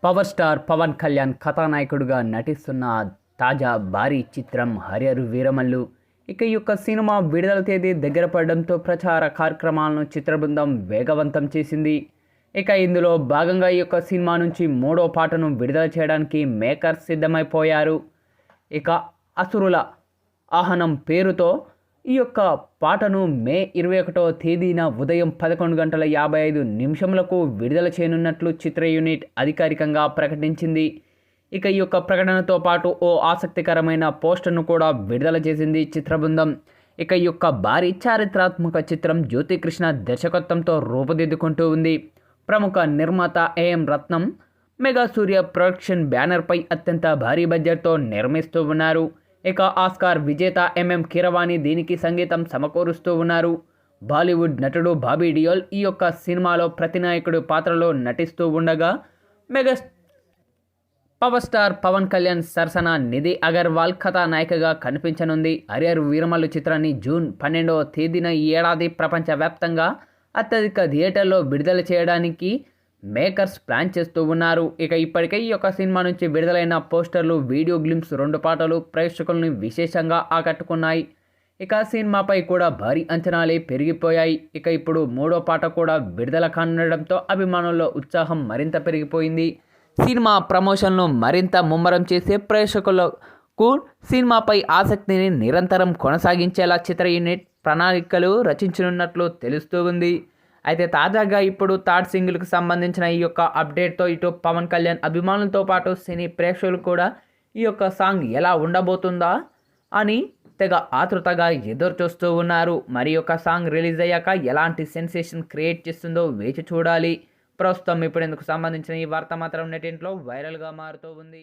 Power star Pawan Kalyan కథానాయకుడిగా నటిస్తున్న తాజా భారీ చిత్రం హరియరు వీరమల్లు. ఇక ఈ యొక్క సినిమా విడుదల తేదీ దగ్గర పడడంతో ప్రచార కార్యక్రమాలను చిత్ర బృందం వేగవంతం చేసింది. ఇక ఇందులో భాగంగా ఈ యొక్క సినిమా నుంచి మూడో పాటను విడుదల చేయడానికి మేకర్స్ సిద్ధమైపోయారు. ఇక అసురుల ఆహనం పేరుతో ఈ యొక్క పాటను మే 21వ తేదీన ఉదయం 11:55 విడుదల చేయనున్నట్లు చిత్ర యూనిట్ అధికారికంగా ప్రకటించింది. ఇక ఈ యొక్క ప్రకటనతో పాటు ఓ ఆసక్తికరమైన పోస్టర్ను కూడా విడుదల చేసింది చిత్ర బృందం. ఇక ఈ యొక్క భారీ చారిత్రాత్మక చిత్రం జ్యోతికృష్ణ దర్శకత్వంతో రూపుదిద్దుకుంటూ ఉంది. ప్రముఖ నిర్మాత AM Ratnam Mega Surya production బ్యానర్పై అత్యంత భారీ బడ్జెట్తో నిర్మిస్తూ ఉన్నారు. ఇక ఆస్కార్ విజేత ఎంఎం కీరవాణి దీనికి సంగీతం సమకూరుస్తూ ఉన్నారు. బాలీవుడ్ నటుడు బాబీ డియోల్ ఈ యొక్క సినిమాలో ప్రతినాయకుడు పాత్రలో నటిస్తూ ఉండగా mega power star Pawan Kalyan సరసన నిధి అగర్వాల్ కథానాయికగా కనిపించనుంది. హరియర్ వీరమల్లు చిత్రాన్ని జూన్ 12వ తేదీన ఈ ఏడాది ప్రపంచవ్యాప్తంగా అత్యధిక థియేటర్లో విడుదల చేయడానికి మేకర్స్ ప్లాన్ చేస్తూ ఉన్నారు. ఇక ఇప్పటికే ఈ యొక్క సినిమా నుంచి విడుదలైన పోస్టర్లు, వీడియో గ్లింప్స్ 2 పాటలు ప్రేక్షకులను విశేషంగా ఆకట్టుకున్నాయి. ఇక సినిమాపై కూడా భారీ అంచనాలే పెరిగిపోయాయి. ఇక ఇప్పుడు మూడో పాట కూడా విడుదల కానుండడంతో అభిమానుల్లో ఉత్సాహం మరింత పెరిగిపోయింది. సినిమా ప్రమోషన్ను మరింత ముమ్మరం చేసే ప్రేక్షకులకు సినిమాపై ఆసక్తిని నిరంతరం కొనసాగించేలా చిత్ర యూనిట్ ప్రణాళికలు రచించనున్నట్లు తెలుస్తూ ఉంది. అయితే తాజాగా ఇప్పుడు థర్డ్ సింగిల్కి సంబంధించిన ఈ యొక్క అప్డేట్తో ఇటు పవన్ కళ్యాణ్ అభిమానులతో పాటు సినీ ప్రేక్షకులు కూడా ఈ యొక్క సాంగ్ ఎలా ఉండబోతుందా అని తెగ ఆతృతగా ఎదురు చూస్తూ ఉన్నారు. మరి యొక్క సాంగ్ రిలీజ్ అయ్యాక ఎలాంటి సెన్సేషన్ క్రియేట్ చేస్తుందో వేచి చూడాలి. ప్రస్తుతం ఇప్పుడు ఇందుకు సంబంధించిన ఈ వార్త మాత్రం నెట్టింట్లో వైరల్గా మారుతూ ఉంది.